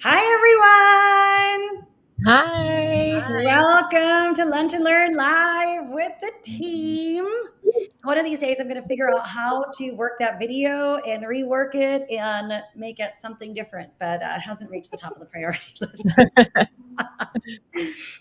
Hi, everyone. Hi. Welcome to Lunch and Learn Live with the team. One of these days, I'm going to figure out how to work that video and rework it and make it something different, but it hasn't reached the top of the priority list.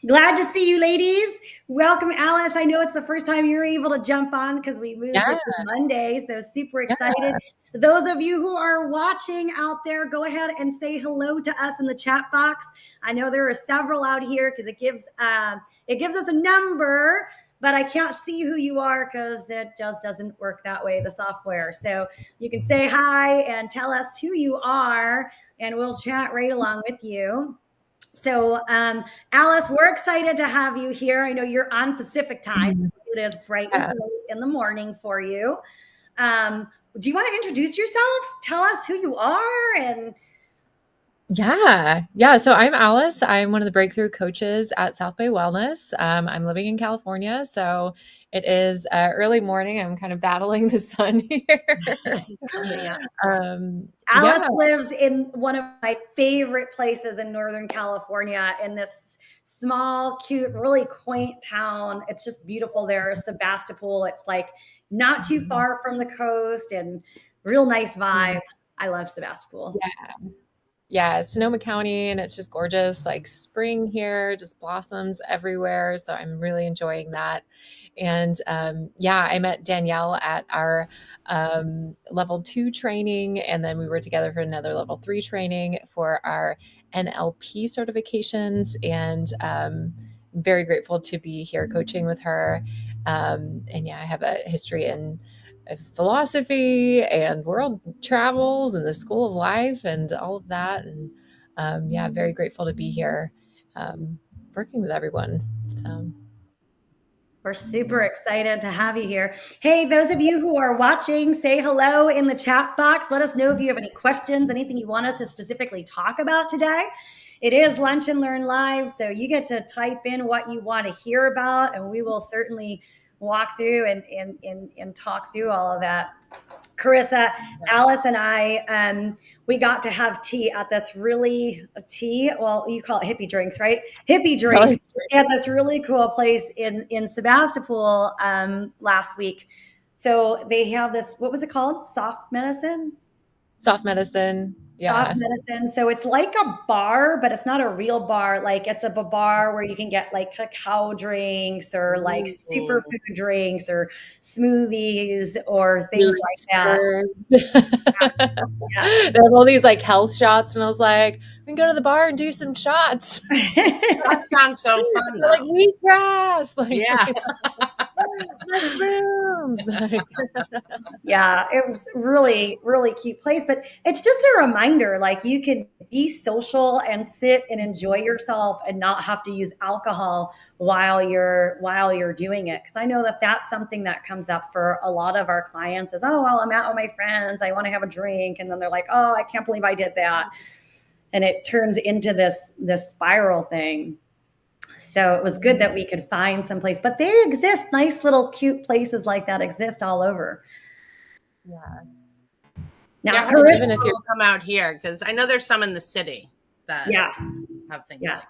Glad to see you, ladies. Welcome, Alice. I know it's the first time you're able to jump on because we moved Yeah, it to Monday, so super yeah. excited. Those of you who are watching out there, go ahead and say hello to us in the chat box. I know there are several out here because it gives us a number, but I can't see who you are because it just doesn't work that way, the software. So you can say hi and tell us who you are, and we'll chat right along with you. So, Alice, we're excited to have you here. I know you're on Pacific time. Mhm. It is bright and Yeah. early in the morning for you. Um, do you want to introduce yourself? Tell us who you are and Yeah. So I'm Alice. I'm one of the breakthrough coaches at South Bay Wellness. I'm living in California, so it is early morning. I'm kind of battling the sun here. coming up. Alice Yeah. lives in one of my favorite places in Northern California in this small, cute, really quaint town. It's just beautiful there, Sebastopol. It's like not too far from the coast and real nice vibe. I love Sebastopol. Yeah. Yeah, Sonoma County, and it's just gorgeous. Like spring here, just blossoms everywhere. So I'm really enjoying that. And yeah, I met Danielle at our level 2 training, and then we were together for another level 3 training for our NLP certifications. And very grateful to be here coaching with her. And yeah, I have a history in philosophy and world travels and the school of life and all of that. And yeah, very grateful to be here working with everyone. So, We're super excited to have you here. Hey, those of you who are watching, say hello in the chat box. Let us know if you have any questions, anything you want us to specifically talk about today. It is Lunch and Learn Live, so you get to type in what you want to hear about, and we will certainly walk through and talk through all of that. Carissa, Alice, and I, we got to have tea at this really tea. Well, you call it hippie drinks, right? Hippie drinks at this really cool place in Sebastopol last week. So they have this. What was it called? Soft medicine. soft medicine. Soft Yeah. medicine. So it's like a bar, but it's not a real bar. Like it's a bar where you can get like cacao drinks or like Ooh. superfood drinks or smoothies or things Really like that. Yeah. They have all these like health shots, and I was like, we can go to the bar and do some shots. That sounds so fun, They're like though. wheatgrass, Yeah. mushrooms. Yeah, it was really, really cute place. But it's just a reminder, like you can be social and sit and enjoy yourself and not have to use alcohol while you're doing it. Because I know that that's something that comes up for a lot of our clients is, oh, well, I'm out with my friends, I want to have a drink, and then they're like, oh, I can't believe I did that, and it turns into this spiral thing. So it was good that we could find some place, but they exist. Nice little cute places like that exist all over. Yeah. Now, Yeah, And Carissa, even if you're will come out here because I know there's some in the city that yeah, have things yeah. like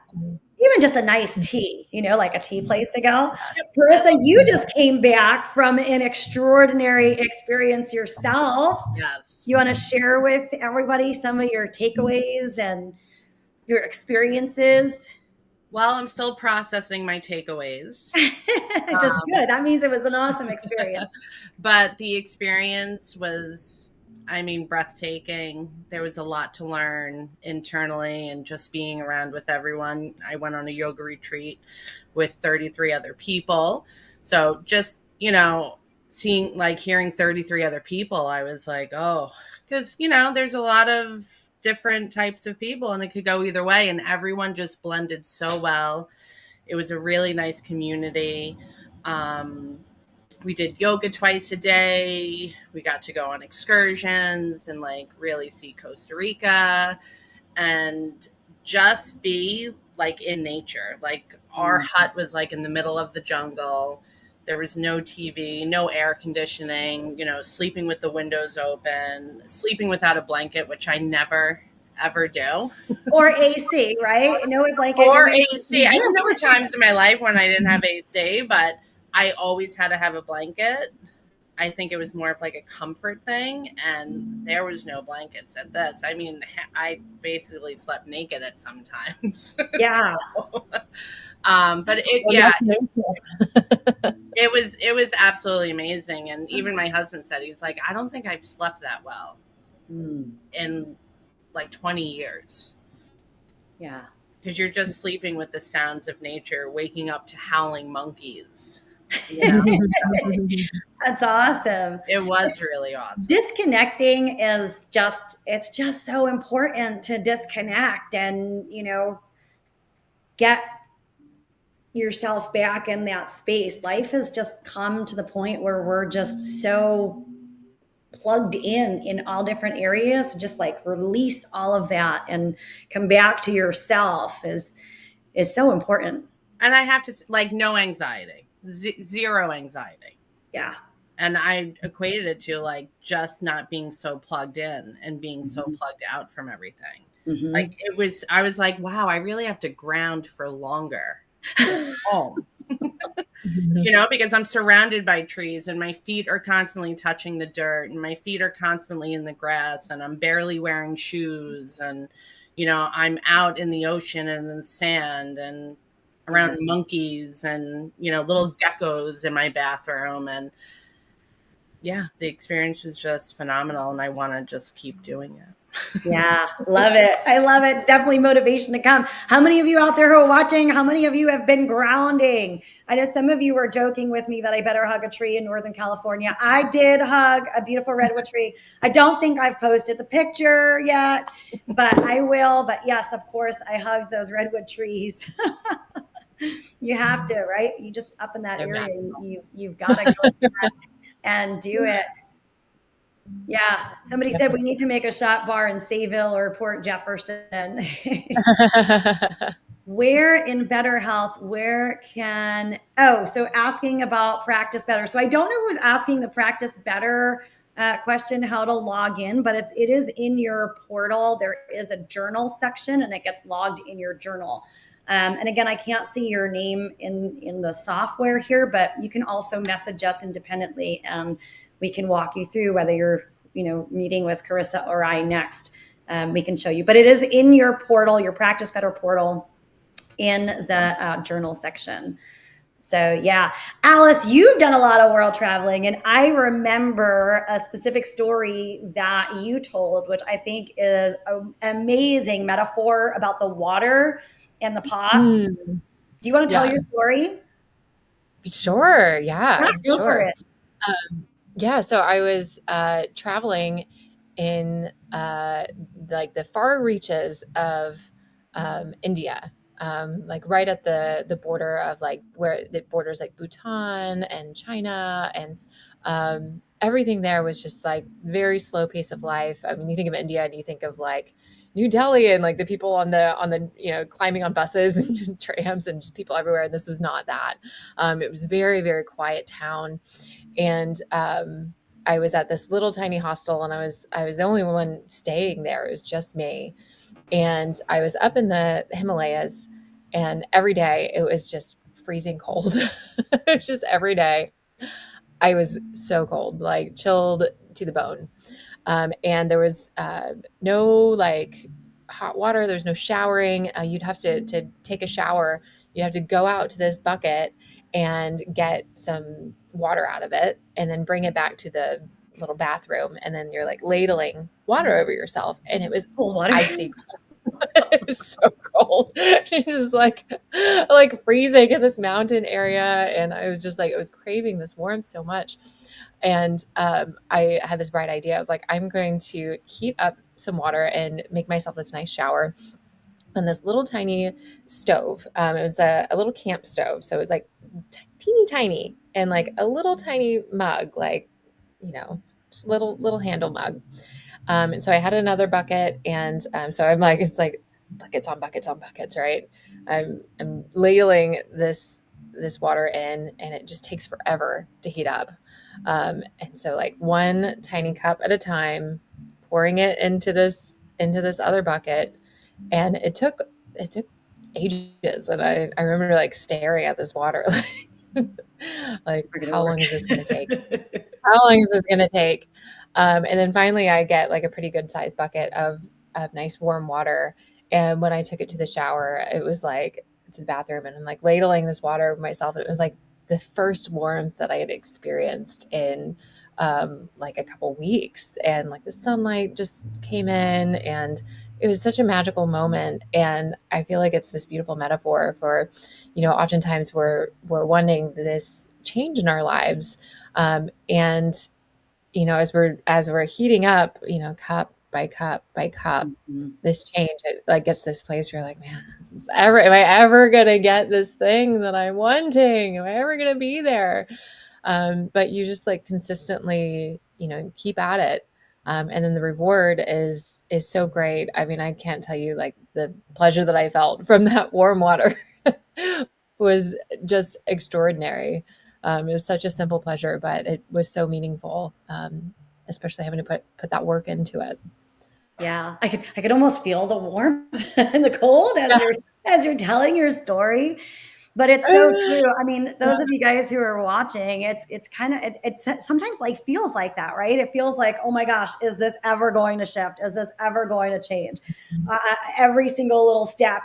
Even just a nice tea, like a tea place to go. Carissa, you just came back from an extraordinary experience yourself. that. Yes. You want to share with everybody some of your takeaways and your experiences? Well, I'm still processing my takeaways. Just good. That means it was an awesome experience. But the experience was, I mean, breathtaking. There was a lot to learn internally and just being around with everyone. I went on a yoga retreat with 33 other people. So just, hearing 33 other people, I was like, oh, because, there's a lot of different types of people and it could go either way. And everyone just blended so well. It was a really nice community. We did yoga twice a day. We got to go on excursions and really see Costa Rica and just be in nature. Our hut was in the middle of the jungle. There was no TV, no air conditioning, sleeping with the windows open, sleeping without a blanket, which I never ever do. Or AC, right? No blanket. Or No AC. I mean, there were times in my life when I didn't have AC, but I always had to have a blanket. I think it was more of like a comfort thing, and there was no blankets at this. I mean, I basically slept naked at some times. Yeah. So, but it was absolutely amazing. And even my husband said, he was like, I don't think I've slept that well in like 20 years. Yeah. Because you're just sleeping with the sounds of nature, waking up to howling monkeys. You know? That's awesome. It was really awesome. Disconnecting is it's just so important to disconnect and, get yourself back in that space. Life has just come to the point where we're just so plugged in all different areas. Just like release all of that and come back to yourself is so important. And I have to, like, no anxiety, zero anxiety. Yeah. And I equated it to like just not being so plugged in and being so plugged out from everything. Like I was like, wow, I really have to ground for longer home. Because I'm surrounded by trees and my feet are constantly touching the dirt and my feet are constantly in the grass and I'm barely wearing shoes and, I'm out in the ocean and in the sand and around monkeys and, little geckos in my bathroom. And yeah, the experience was just phenomenal and I want to just keep doing it. Yeah, love it. I love it. It's definitely motivation to come. How many of you out there who are watching, how many of you have been grounding? I know some of you were joking with me that I better hug a tree in Northern California. I did hug a beautiful redwood tree. I don't think I've posted the picture yet, but I will. But yes, of course, I hugged those redwood trees. You have to, right? You just up in that area, you've got to go and do it. Yeah. Somebody said we need to make a shot bar in Sayville or Port Jefferson. Where in Better Health, so asking about practice better. So I don't know who's asking the practice better question, how to log in, but it is in your portal. There is a journal section and it gets logged in your journal. And again, I can't see your name in the software here, but you can also message us independently and we can walk you through whether you're, meeting with Carissa or I next. We can show you, but it is in your portal, your Practice Better portal in the journal section. So yeah, Alice, you've done a lot of world traveling and I remember a specific story that you told, which I think is an amazing metaphor about the water and the pot. Do you want to tell your story? Sure. Yeah. Go for it. So I was traveling in like the far reaches of India, like right at the border of like where it borders like Bhutan and China, and everything there was just like very slow pace of life. I mean, you think of India and you think of like New Delhi and like the people on the climbing on buses and trams and just people everywhere. And this was not that. It was a very, very quiet town. And I was at this little tiny hostel and I was the only one staying there. It was just me. And I was up in the Himalayas and every day it was just freezing cold. It was just every day. I was so cold, like chilled to the bone. And there was no like hot water. There's no showering. You'd have to take a shower. You'd have to go out to this bucket and get some water out of it and then bring it back to the little bathroom. And then you're like ladling water over yourself. And it was icy cold. It was so cold. It was like freezing in this mountain area. And I was just like, I was craving this warmth so much. And I had this bright idea. I was like, I'm going to heat up some water and make myself this nice shower on this little tiny stove. It was a little camp stove. So it was like teeny tiny and like a little tiny mug, like, just little handle mug. And so I had another bucket and so I'm like, it's like buckets on buckets on buckets, right? I'm ladling this water in and it just takes forever to heat up. And so like one tiny cup at a time, pouring it into this into this other bucket, and it took ages. And I remember like staring at this water, like how long is this going to take? How long is this going to take? And then finally I get like a pretty good sized bucket of nice warm water. And when I took it to the shower, it was like, to the bathroom, and I'm like ladling this water over myself. And it was like the first warmth that I had experienced in like a couple weeks. And like the sunlight just came in, and it was such a magical moment. And I feel like it's this beautiful metaphor for, oftentimes we're wanting this change in our lives. And as we're heating up, cup by cup by cup, this change, it like gets this place where you're like, man, am I ever gonna get this thing that I'm wanting? Am I ever gonna be there? But you just like consistently, keep at it. And then the reward is so great. I mean, I can't tell you like the pleasure that I felt from that warm water was just extraordinary. It was such a simple pleasure, but it was so meaningful, especially having to put that work into it. Yeah, I could almost feel the warmth and the cold as you're telling your story. But it's so true. I mean, those of you guys who are watching, it's kind of it's sometimes life feels like that, right? It feels like, oh my gosh, is this ever going to shift? Is this ever going to change? Every single little step,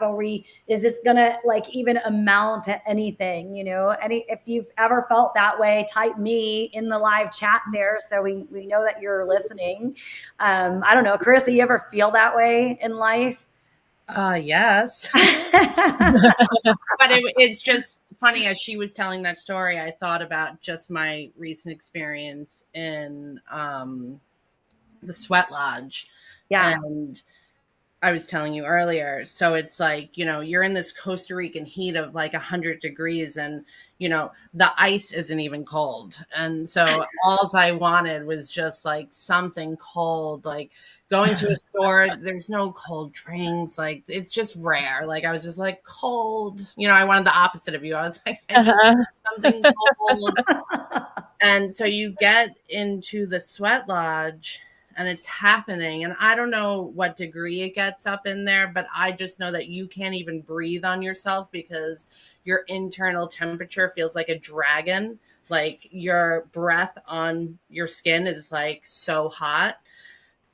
is this gonna like even amount to anything? If you've ever felt that way, type me in the live chat there, so we know that you're listening. I don't know, Carissa, you ever feel that way in life? Yes. But it's just funny, as she was telling that story, I thought about just my recent experience in the Sweat Lodge. Yeah. And I was telling you earlier, so it's like, you're in this Costa Rican heat of like 100 degrees, and the ice isn't even cold. And so all I wanted was just like something cold, like going to a store, there's no cold drinks. Like, it's just rare. Like, I was just like, cold. I wanted the opposite of you. I was like, I just want something cold. And so you get into the Sweat Lodge, and it's happening. And I don't know what degree it gets up in there, but I just know that you can't even breathe on yourself because your internal temperature feels like a dragon. Like, your breath on your skin is like so hot.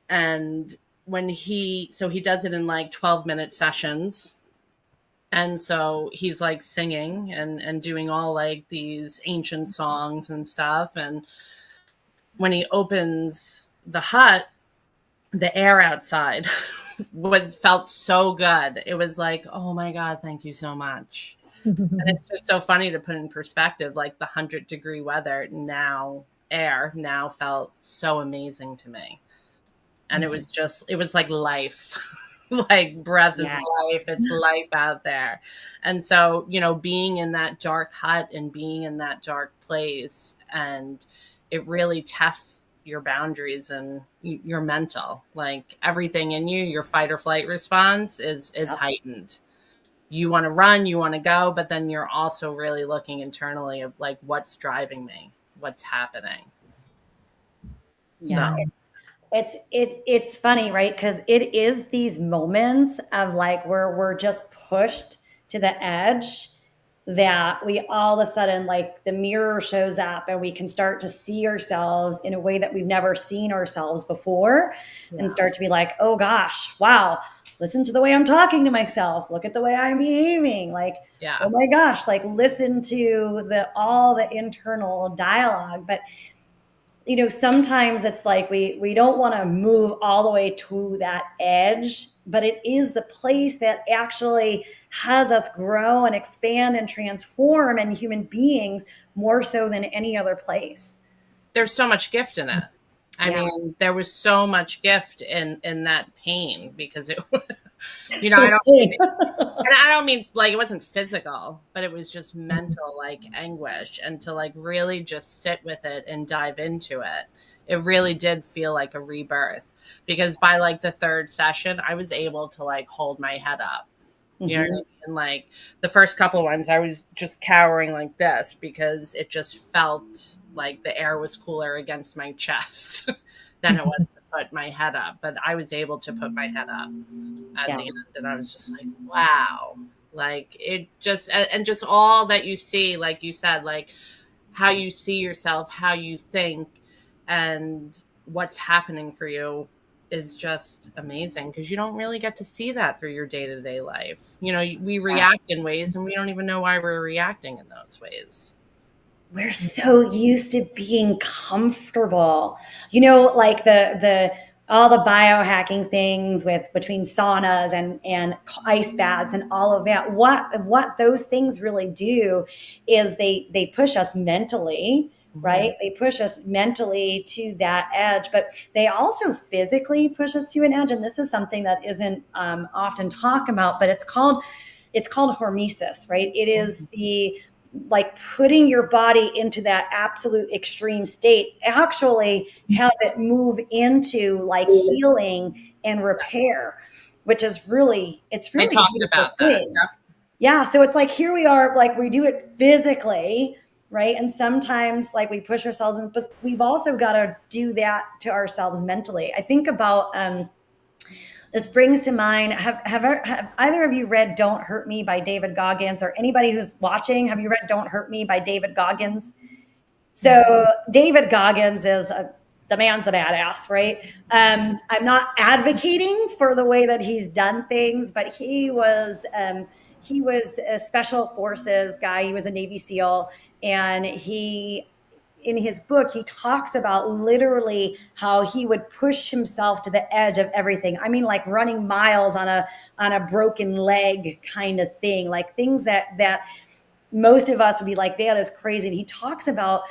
And so he does it in like 12-minute sessions. And so he's like singing and doing all like these ancient songs and stuff. And when he opens the hut, the air outside felt so good. It was like, oh my God, thank you so much. And it's just so funny to put in perspective, like the 100-degree weather now felt so amazing to me. And it was like life, like breath is life. It's life out there. And so, being in that dark hut and being in that dark place, and it really tests your boundaries and your mental, like everything in you, your fight or flight response is heightened. You want to run, you want to go, but then you're also really looking internally of like, what's driving me? What's happening? Yeah. So. It's funny, right? Because it is these moments of like where we're just pushed to the edge that we all of a sudden, like the mirror shows up and we can start to see ourselves in a way that we've never seen ourselves before, and start to be like, oh gosh, wow, listen to the way I'm talking to myself. Look at the way I'm behaving. Like, oh my gosh, like listen to all the internal dialogue. But sometimes it's like we don't want to move all the way to that edge, but it is the place that actually has us grow and expand and transform in human beings more so than any other place. There's so much gift in it. I mean, there was so much gift in that pain, because it was, I don't mean like it wasn't physical, but it was just mental, like anguish. And to like really just sit with it and dive into it, it really did feel like a rebirth, because by like the third session, I was able to like hold my head up. You know what I mean? And like the first couple of ones, I was just cowering like this because it just felt like the air was cooler against my chest than it was put my head up, but I was able to put my head up at Yeah. the end. And I was just like, wow. Like it just, and just all that you see, like you said, like how you see yourself, how you think, and what's happening for you is just amazing because you don't really get to see that through your day-to-day life. You know, we react in ways and we don't even know why we're reacting in those ways. We're so used to being comfortable. You know, like the all the biohacking things with between saunas and ice baths and all of that. What those things really do is they push us mentally, right? They push us mentally to that edge, but they also physically push us to an edge. And this is something that isn't often talked about, but it's called hormesis, right? It is the like putting your body into that absolute extreme state actually has it move into like healing and repair, which is really, it's really I talked beautiful about that. thing. Yeah. So it's like, here we are, like we do it physically, right? And sometimes like we push ourselves in, but we've also got to do that to ourselves mentally. I think about, this brings to mind, have either of you read Don't Hurt Me by David Goggins, or anybody who's watching, have you read Don't Hurt Me by David Goggins? So David Goggins is the man's a badass, right? I'm not advocating for the way that he's done things, but he was a special forces guy. He was a Navy SEAL, and in his book, he talks about literally how he would push himself to the edge of everything. I mean, like running miles on a broken leg kind of thing, like things that most of us would be like, that is crazy. And he talks about,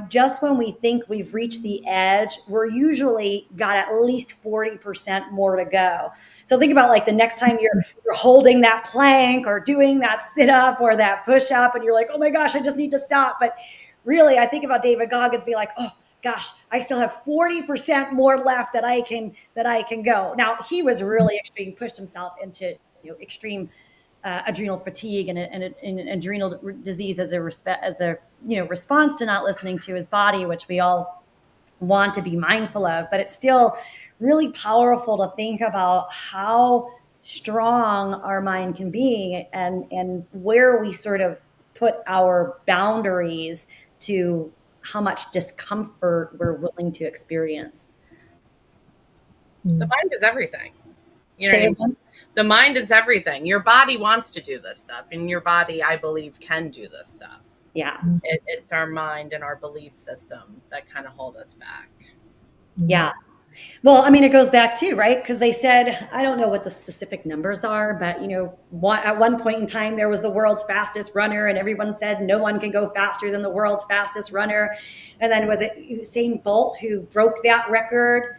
just when we think we've reached the edge, we're usually got at least 40% more to go. So think about like the next time you're holding that plank or doing that sit up or that push up, and you're like, oh my gosh, I just need to stop. But really, I think about David Goggins being like, oh gosh, I still have 40% more left that I can go. Now he was really extreme, pushed himself into extreme adrenal fatigue and adrenal disease as a response to not listening to his body, which we all want to be mindful of. But it's still really powerful to think about how strong our mind can be and where we sort of put our boundaries to how much discomfort we're willing to experience. The mind is everything. The mind is everything. Your body wants to do this stuff, and your body, I believe, can do this stuff. Yeah. It's our mind and our belief system that kind of hold us back. Yeah. Well, I mean, it goes back too, right? Because they said, I don't know what the specific numbers are, but at one point in time, there was the world's fastest runner, and everyone said no one can go faster than the world's fastest runner. And then was it Usain Bolt who broke that record?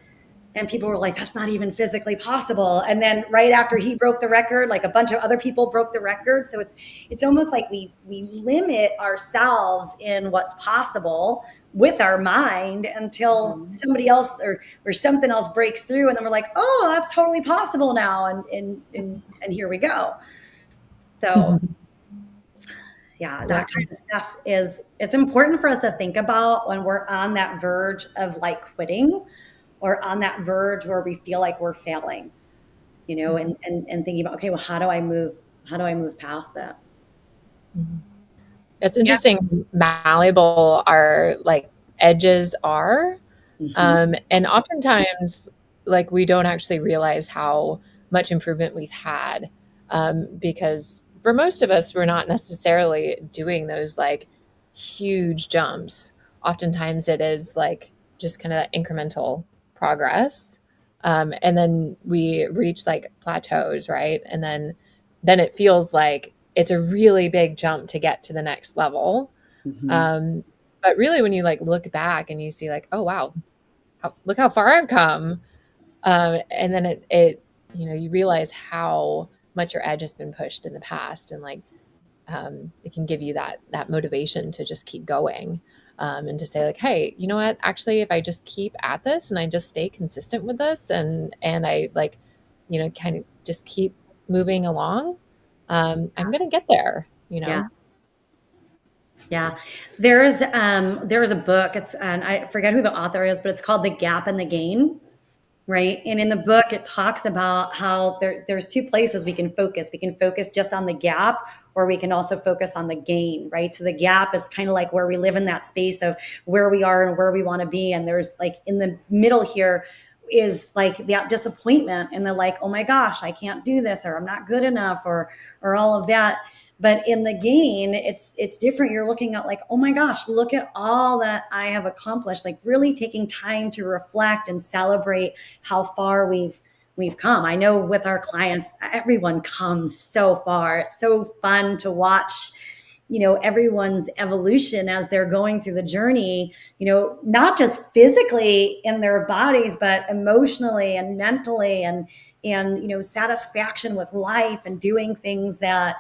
And people were like, that's not even physically possible. And then right after he broke the record, like a bunch of other people broke the record. So it's almost like we limit ourselves in what's possible with our mind until somebody else or something else breaks through, and then we're like, oh, that's totally possible now, and here we go. So yeah, that kind of stuff it's important for us to think about when we're on that verge of like quitting, or on that verge where we feel like we're failing, and thinking about, okay, well, how do I move past that? It's interesting, malleable our like edges are. And oftentimes like we don't actually realize how much improvement we've had, because for most of us, we're not necessarily doing those like huge jumps. Oftentimes it is like just kind of that incremental progress. And then we reach like plateaus, right? And then it feels like it's a really big jump to get to the next level. But really when you like look back and you see like, oh, wow, look how far I've come. And then it you realize how much your edge has been pushed in the past, and like, it can give you that motivation to just keep going. And to say like, hey, you know what, actually, if I just keep at this and I just stay consistent with this and I like, kind of just keep moving along, I'm going to get there, Yeah. There's a book, and I forget who the author is, but it's called The Gap and the Gain. right? And in the book, it talks about how there's two places we can focus. We can focus just on the gap, or we can also focus on the gain, right? So the gap is kind of like where we live in that space of where we are and where we want to be. And there's like in the middle here is like that disappointment and the like, oh my gosh, I can't do this, or I'm not good enough, or all of that. But in the gain, it's different. You're looking at like, oh my gosh, look at all that I have accomplished. Like really taking time to reflect and celebrate how far we've come. I know with our clients, everyone comes so far. It's so fun to watch, everyone's evolution as they're going through the journey, not just physically in their bodies, but emotionally and mentally and satisfaction with life and doing things that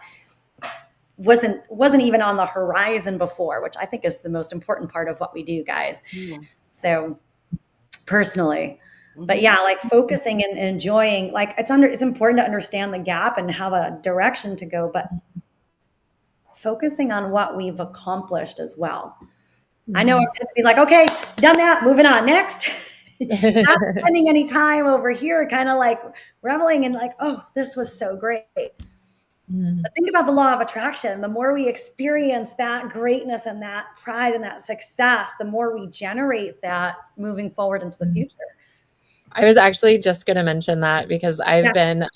wasn't even on the horizon before, which I think is the most important part of what we do, guys. Yeah. So personally, but yeah, like focusing and enjoying, like it's important to understand the gap and have a direction to go, but focusing on what we've accomplished as well. I know I'm going to be like, okay, done that, moving on, next. Not spending any time over here, kind of like reveling and like, oh, this was so great. But think about the law of attraction. The more we experience that greatness and that pride and that success, the more we generate that moving forward into the future. I was actually just going to mention that because I've been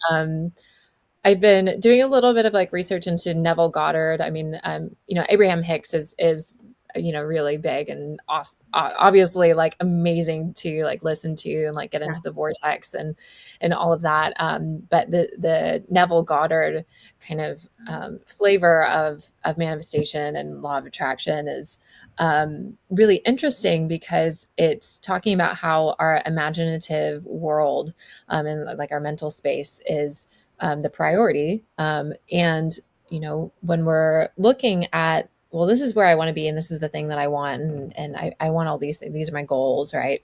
doing a little bit of like research into Neville Goddard. I mean, Abraham Hicks is really big and obviously like amazing to like listen to and like get into the vortex and all of that. But the Neville Goddard kind of flavor of manifestation and law of attraction is really interesting because it's talking about how our imaginative world and like our mental space is the priority. And when we're looking at, well, this is where I want to be, and this is the thing that I want, and I want all these things. These are my goals, right?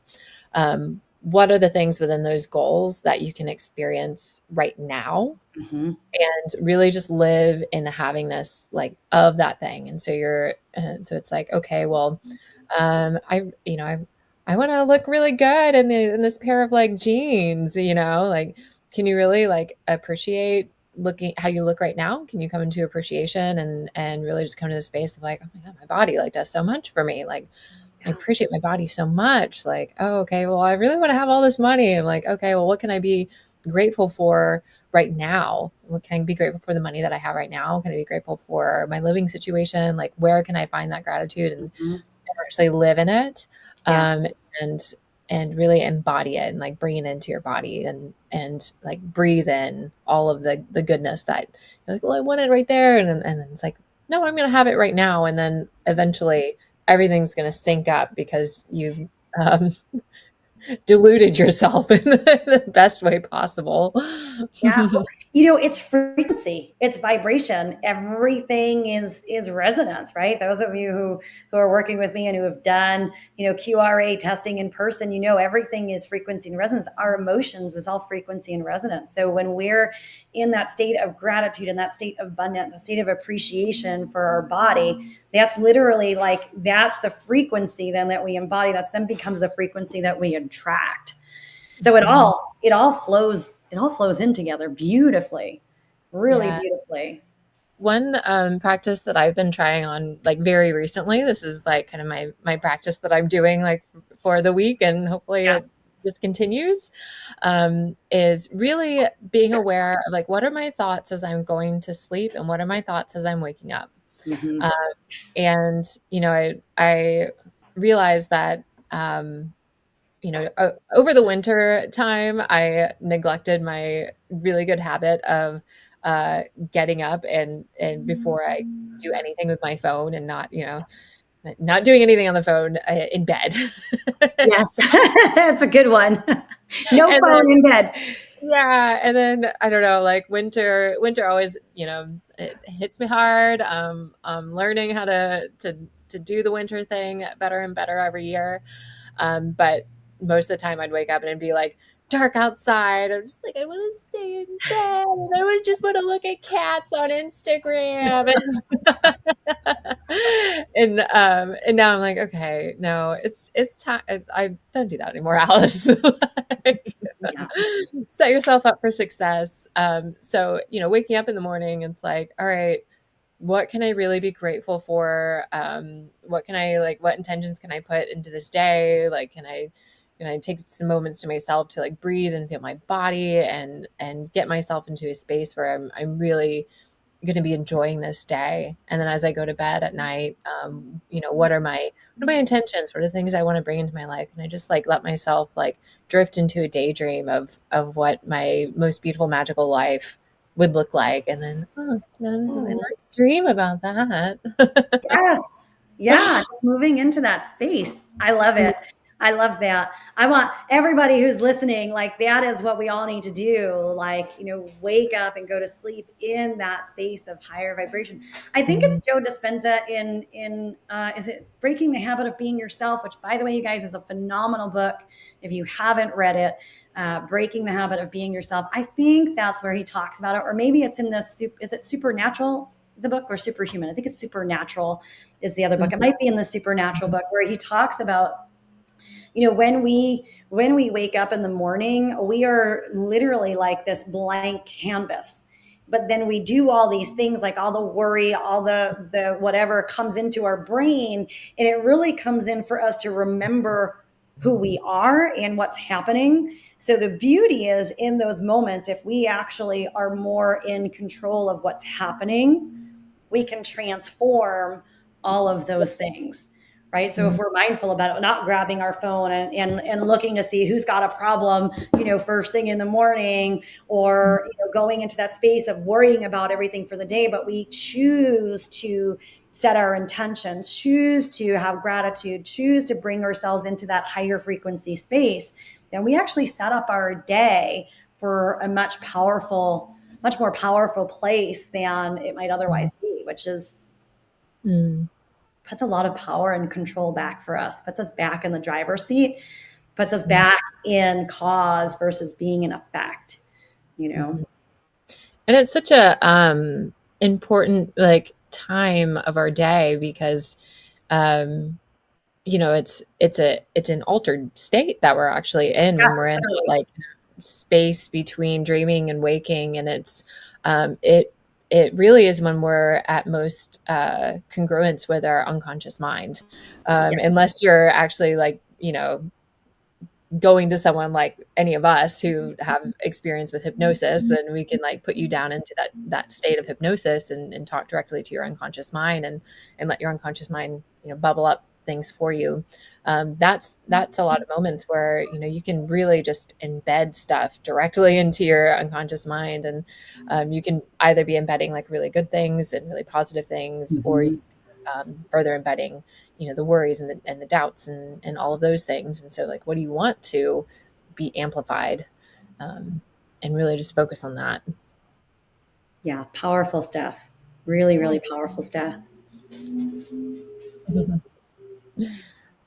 What are the things within those goals that you can experience right now, and really just live in the havingness like of that thing? And so so it's like, okay, well, I want to look really good in this pair of like jeans, like, can you really like appreciate looking how you look right now? Can you come into appreciation and really just come to the space of like, oh my God, my body like does so much for me. Like I appreciate my body so much. Like, oh, okay, well, I really want to have all this money. I'm like, okay, well, what can I be grateful for right now? What can I be grateful for the money that I have right now? Can I be grateful for my living situation? Like, where can I find that gratitude and actually live in it? And really embody it and like bring it into your body and like breathe in all of the goodness that you're like, well, I want it right there. And then it's like, no, I'm going to have it right now. And then eventually everything's going to sync up because you've deluded yourself in the best way possible. Yeah. It's frequency, it's vibration. Everything is resonance, right? Those of you who are working with me and who have done, QRA testing in person, everything is frequency and resonance. Our emotions is all frequency and resonance. So when we're in that state of gratitude and that state of abundance, the state of appreciation for our body, that's literally like, that's the frequency then that we embody. That's then becomes the frequency that we attract. So it all flows in together beautifully, really beautifully. One practice that I've been trying on like very recently, this is like kind of my practice that I'm doing like for the week and hopefully it just continues, is really being aware of like, what are my thoughts as I'm going to sleep and what are my thoughts as I'm waking up? And, I realized that, over the winter time, I neglected my really good habit of getting up and before I do anything with my phone and not doing anything on the phone in bed. Yes, that's a good one. No phone in bed. Yeah, and then I don't know, like winter always, it hits me hard. I'm learning how to do the winter thing better and better every year. But most of the time I'd wake up and it'd be like dark outside. I'm just like, I want to stay in bed and I want just want to look at cats on Instagram. And now I'm like, okay, no, it's time. I don't do that anymore, Alice. Like, Yeah. set yourself up for success. So, waking up in the morning, it's like, all right, what can I really be grateful for? What intentions can I put into this day? Like, can I take some moments to myself to like breathe and feel my body and get myself into a space where I'm really going to be enjoying this day. And then as I go to bed at night, what are my intentions? What are the things I want to bring into my life? And I just like let myself like drift into a daydream of what my most beautiful, magical life would look like. And then, and I dream about that. Yes. Yeah. Just moving into that space. I love it. I love that. I want everybody who's listening, like that is what we all need to do. Like, wake up and go to sleep in that space of higher vibration. I think it's Joe Dispenza in is it Breaking the Habit of Being Yourself, which by the way, you guys, is a phenomenal book. If you haven't read it, Breaking the Habit of Being Yourself. I think that's where he talks about it. Or maybe it's in this, is it Supernatural, the book, or Superhuman? I think it's Supernatural is the other book. It might be in the Supernatural book where he talks about, when we wake up in the morning, we are literally like this blank canvas. But then we do all these things, like all the worry, all the whatever comes into our brain, and it really comes in for us to remember who we are and what's happening. So the beauty is in those moments, if we actually are more in control of what's happening, we can transform all of those things. Right. So if we're mindful about it, not grabbing our phone and looking to see who's got a problem, first thing in the morning, or, going into that space of worrying about everything for the day, but we choose to set our intentions, choose to have gratitude, choose to bring ourselves into that higher frequency space, then we actually set up our day for a much more powerful place than it might otherwise be, which is puts a lot of power and control back for us, puts us back in the driver's seat, puts us back in cause versus being in effect, And it's such a important like time of our day because it's an altered state that we're actually in when we're in like space between dreaming and waking, and it's it really is when we're at most congruence with our unconscious mind, unless you're actually like going to someone like any of us who have experience with hypnosis, and we can like put you down into that state of hypnosis and talk directly to your unconscious mind and let your unconscious mind bubble up things for you. That's a lot of moments where you can really just embed stuff directly into your unconscious mind, and you can either be embedding like really good things and really positive things, or further embedding the worries and the doubts and all of those things. And so like, what do you want to be amplified, and really just focus on that. Yeah, powerful stuff. Really, really powerful stuff.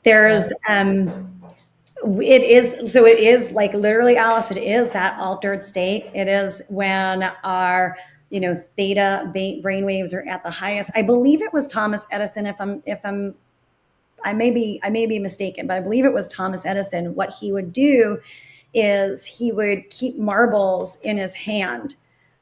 There's it is like literally, Alice, it is that altered state. It is when our theta brainwaves are at the highest. I believe it was Thomas Edison. I may be mistaken, but I believe it was Thomas Edison. What he would do is he would keep marbles in his hand,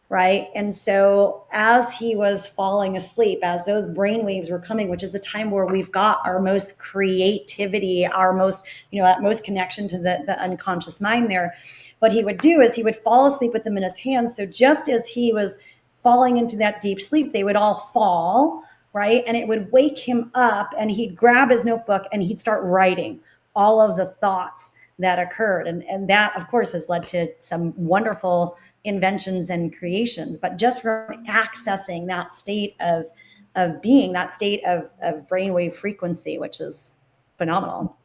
right? And so as he was falling asleep, as those brainwaves were coming, which is the time where we've got our most creativity, our most, that most connection to the unconscious mind there, what he would do is he would fall asleep with them in his hands. So just as he was falling into that deep sleep, they would all fall, right? And it would wake him up, and he'd grab his notebook and he'd start writing all of the thoughts that occurred. And that, of course, has led to some wonderful inventions and creations. But just from accessing that state of being, that state of brainwave frequency, which is phenomenal.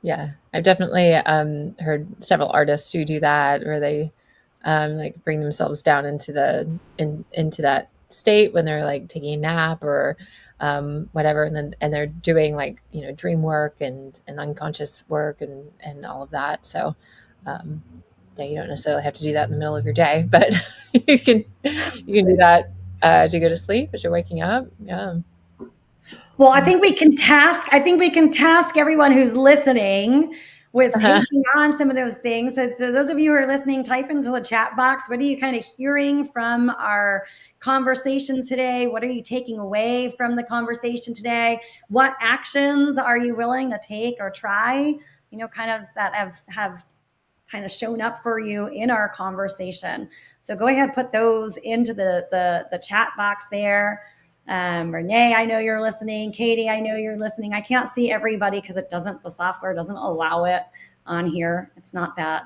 Yeah, I've definitely heard several artists who do that, where they like bring themselves down into into that state when they're like taking a nap or whatever, and they're doing like dream work and unconscious work and all of that. So Yeah, you don't necessarily have to do that in the middle of your day, but you can do that to go to sleep as you're waking up. Yeah. Well, I think we can task everyone who's listening with Uh-huh. taking on some of those things. So those of you who are listening, type into the chat box. What are you kind of hearing from our conversation today? What are you taking away from the conversation today? What actions are you willing to take or try? Kind of that have kind of shown up for you in our conversation. So go ahead, put those into the chat box there. Renee, I know you're listening. Katie, I know you're listening. I can't see everybody because the software doesn't allow it on here. It's not that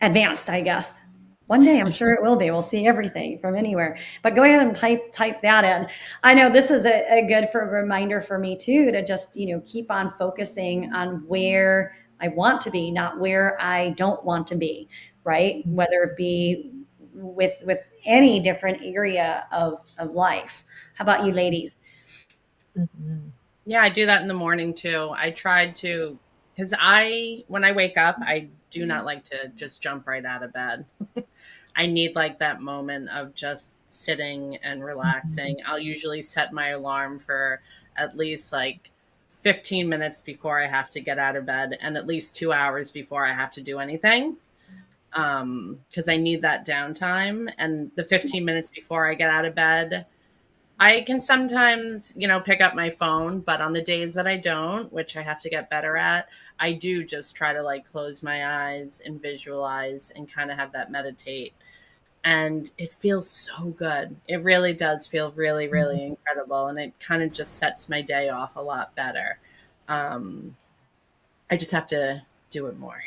advanced, I guess. One day I'm sure it will be. We'll see everything from anywhere. But go ahead and type that in. I know this is a good reminder for me too, to just, keep on focusing on where I want to be, not where I don't want to be, right? Whether it be with any different area of life. How about you ladies? Mm-hmm. Yeah, I do that in the morning too. I tried to, because when I wake up, I do not like to just jump right out of bed. I need like that moment of just sitting and relaxing. I'll usually set my alarm for at least like 15 minutes before I have to get out of bed and at least 2 hours before I have to do anything. Because I need that downtime. And the 15 minutes before I get out of bed, I can sometimes, pick up my phone, but on the days that I don't, which I have to get better at, I do just try to like close my eyes and visualize and kind of have that meditate. And it feels so good. It really does feel really, really incredible. And it kind of just sets my day off a lot better. I just have to do it more.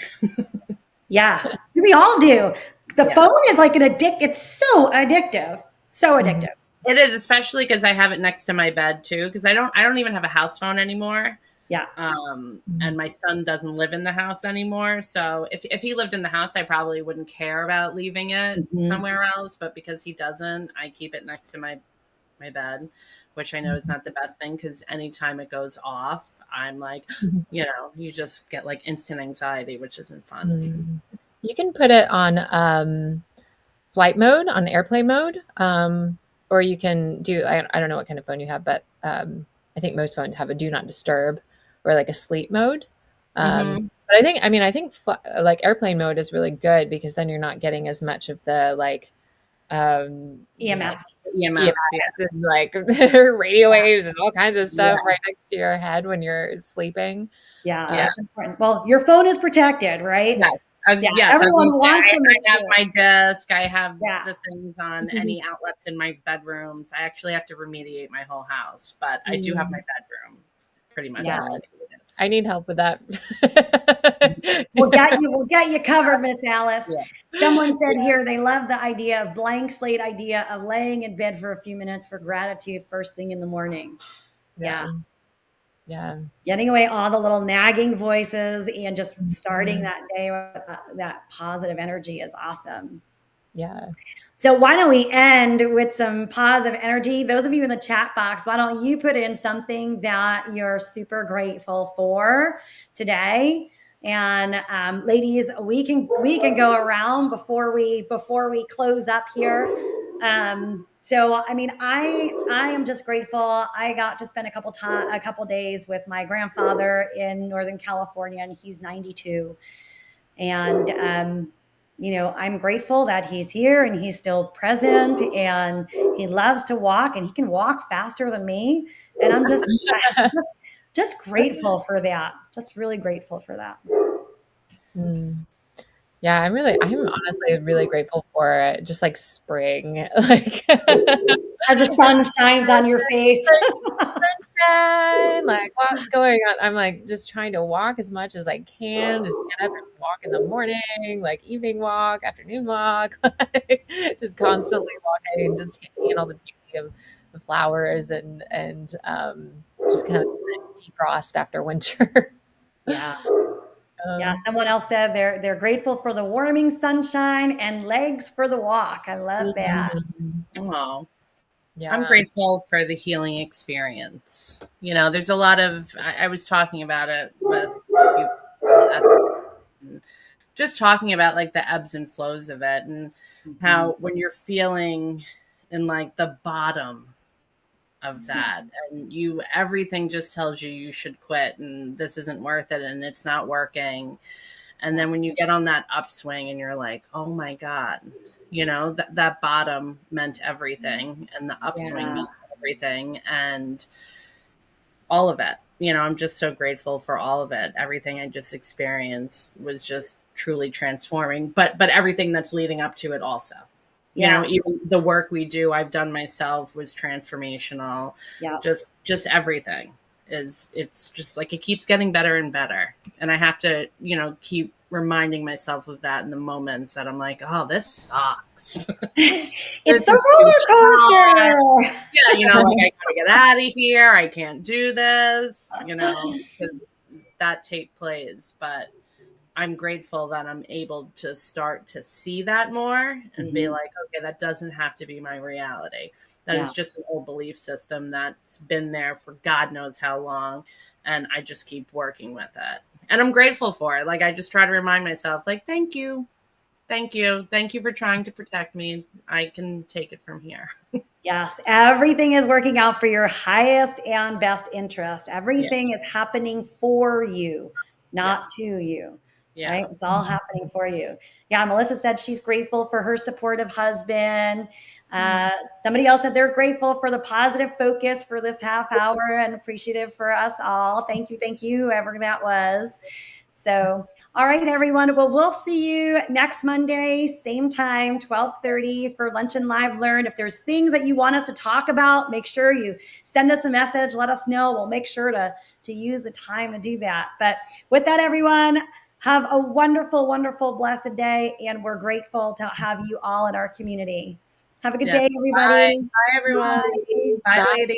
Yeah, we all do. The Yeah. phone is like it's so addictive. So addictive. It is, especially because I have it next to my bed too. Because I don't even have a house phone anymore. Yeah. And my son doesn't live in the house anymore. So if he lived in the house, I probably wouldn't care about leaving it somewhere else. But because he doesn't, I keep it next to my bed, which I know is not the best thing because anytime it goes off, I'm like, you just get like instant anxiety, which isn't fun. You can put it on flight mode, on airplane mode. Or you can do, I don't know what kind of phone you have, but I think most phones have a do not disturb or like a sleep mode. But I think like airplane mode is really good because then you're not getting as much of the like EMFs. And, like radio waves and all kinds of stuff right next to your head when you're sleeping. Yeah, that's important. Well, your phone is protected, right? Yes. Yes, everyone wants to make I have sure. my desk. I have the things on any outlets in my bedrooms. I actually have to remediate my whole house, but I do have my bedroom pretty much. Yeah. I need help with that. We'll get you covered, Miss Alice. Yeah. Someone said here they love the idea of blank slate idea of laying in bed for a few minutes for gratitude first thing in the morning. Yeah. Getting away all the little nagging voices and just starting that day with that positive energy is awesome. Yeah. So why don't we end with some positive energy? Those of you in the chat box, why don't you put in something that you're super grateful for today? And ladies, we can go around before we close up here. So I mean, I am just grateful. I got to spend a couple days with my grandfather in Northern California, and he's 92. And I'm grateful that he's here and he's still present, and he loves to walk, and he can walk faster than me. And I'm just grateful for that. Just really grateful for that. Yeah, I'm honestly really grateful for just like spring, like as the sun shines on your face. Sunshine, like what's going on? I'm like just trying to walk as much as I can. Just get up and walk in the morning, like evening walk, afternoon walk, just constantly walking, just taking in all the beauty of the flowers and just kind of defrost after winter. Yeah. Yeah, someone else said they're grateful for the warming sunshine and legs for the walk. I love that. Oh, yeah. I'm grateful for the healing experience. There's a lot of, I was talking about it with people at just talking about like the ebbs and flows of it, and how when you're feeling in like the bottom of that, and everything just tells you should quit and this isn't worth it and it's not working. And then when you get on that upswing and you're like, oh my God, that bottom meant everything and the upswing meant everything, and all of it. I'm just so grateful for all of it. Everything I just experienced was just truly transforming, but everything that's leading up to it also. Even the work we do, I've done myself, was transformational. Just everything it's just like it keeps getting better and better. And I have to, keep reminding myself of that in the moments that I'm like, oh, this sucks. It's the roller coaster. Yeah, like I gotta get out of here. I can't do this, because that tape plays. But I'm grateful that I'm able to start to see that more and be like, okay, that doesn't have to be my reality. That is just an old belief system that's been there for God knows how long. And I just keep working with it. And I'm grateful for it. Like, I just try to remind myself, like, thank you. Thank you. Thank you for trying to protect me. I can take it from here. Yes. Everything is working out for your highest and best interest. Everything is happening for you, not to you. Yeah. Right? It's all happening for you. Yeah. Melissa said she's grateful for her supportive husband. Somebody else said they're grateful for the positive focus for this half hour and appreciative for us all. Thank you, whoever that was. So, all right, everyone. Well, we'll see you next Monday, same time, 12:30 for Lunch and Live Learn. If there's things that you want us to talk about, make sure you send us a message. Let us know. We'll make sure to use the time to do that. But with that, everyone, have a wonderful, wonderful, blessed day. And we're grateful to have you all in our community. Have a good day, everybody. Bye everyone. Bye, ladies.